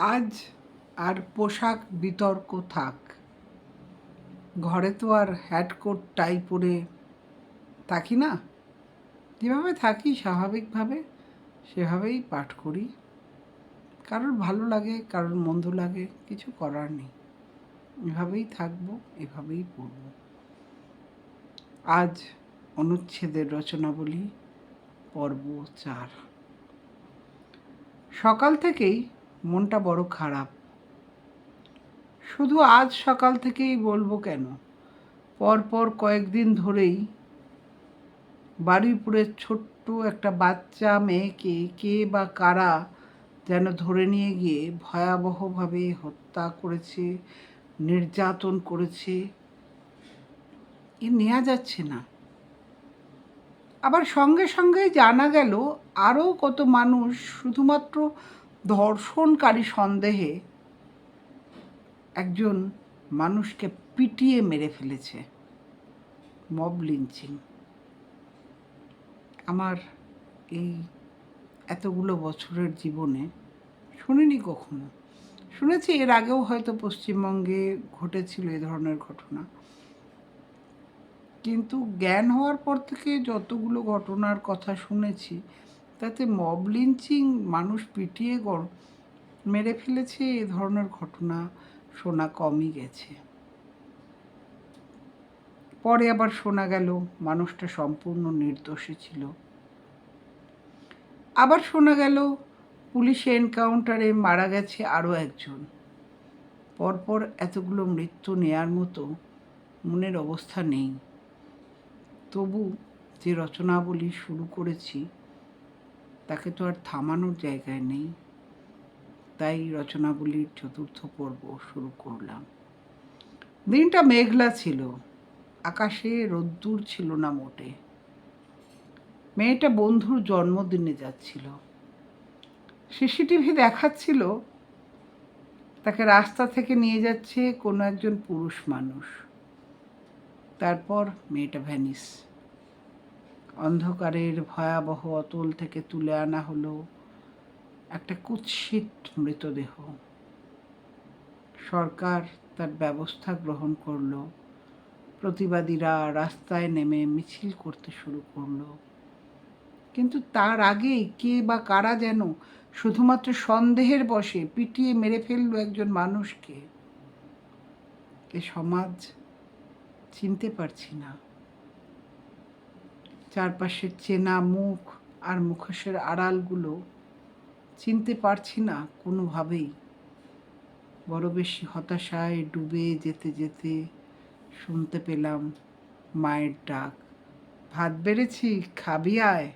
আজ আর পোশাক বিতর্ক থাক, ঘরে তো আর হ্যাট কোট টাই পরে থাকি না। যেভাবে থাকি স্বাভাবিকভাবে সেভাবেই পাঠ করি। কারোর ভালো লাগে, কারোর মন্দ লাগে, কিছু করার নেই। এভাবেই থাকবো, এভাবেই পড়ব। আজ অনুচ্ছেদের রচনাবলী পর্ব 4। সকাল থেকেই মনটা বড় খারাপ। শুধু আজ সকাল থেকেই বলবো কেন, পরপর কয়েকদিন ধরেই বারুইপুরের ছোট্ট একটা বাচ্চা মেয়েকে কে বা কারা যেন ধরে নিয়ে গিয়ে ভয়াবহভাবে হত্যা করেছে, নির্যাতন করেছে। নেওয়া যাচ্ছে না। আবার সঙ্গে সঙ্গেই জানা গেল আরও কত মানুষ শুধুমাত্র ধর্ষণকারী সন্দেহে একজন মানুষকে পিটিয়ে মেরে ফেলেছে। Mob lynching. আমার এই এতগুলো বছরের জীবনে শুনিনি কখনো। শুনেছি এর আগেও হয়তো পশ্চিমবঙ্গে ঘটেছিল এ ধরনের ঘটনা, কিন্তু জ্ঞান হওয়ার পর থেকে যতগুলো ঘটনার কথা শুনেছি তাতে মব লিঞ্চিং, মানুষ পিটিয়ে মেরে ফেলেছে, এ ধরনের ঘটনা শোনা কমই গেছে। পরে আবার শোনা গেল মানুষটা সম্পূর্ণ নির্দোষী ছিল। আবার শোনা গেল পুলিশে এনকাউন্টারে মারা গেছে আরও একজন। পরপর এতগুলো মৃত্যু নেয়ার মতো মনের অবস্থা নেই। তবু যে রচনাবলী শুরু করেছি তাকে তো আর থামানোর জায়গায় নেই। তাই রচনাবলীর 4র্থ পর্ব শুরু করলাম। দিনটা মেঘলা ছিল, আকাশে রোদ্দুর ছিল না মোটে। মেয়েটা বন্ধুর জন্মদিনে যাচ্ছিল। সিসিটিভি দেখাচ্ছিল তাকে রাস্তা থেকে নিয়ে যাচ্ছে কোনো একজন পুরুষ মানুষ। তারপর মেয়েটা ভ্যানিস। অন্ধকারের ভয়াবহ অতল থেকে তুলে আনা হলো একটা কুৎসিত মৃতদেহ। সরকার তার ব্যবস্থা গ্রহণ করলো। প্রতিবাদীরা রাস্তায় নেমে মিছিল করতে শুরু করলো। কিন্তু তার আগেই কে বা কারা যেন শুধুমাত্র সন্দেহের বশে পিটিয়ে মেরে ফেললো একজন মানুষকে। এ সমাজ চিনতে পারছি না। চারপাশের চেনা মুখ আর মুখোশের আড়ালগুলো চিনতে পারছি না কোনোভাবেই। বড় বেশি হতাশায় ডুবে যেতে যেতে শুনতে পেলাম মায়ের ডাক, ভাত বেড়েছি, খাবি আয়।